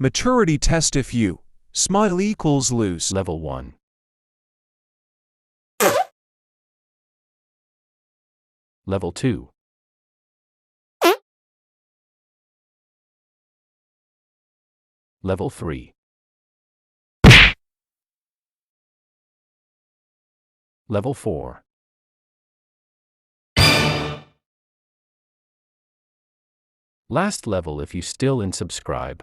Maturity test if you smile equals lose. Level 1. Level 2. Level 3. Level 4. Last level if you still in subscribe.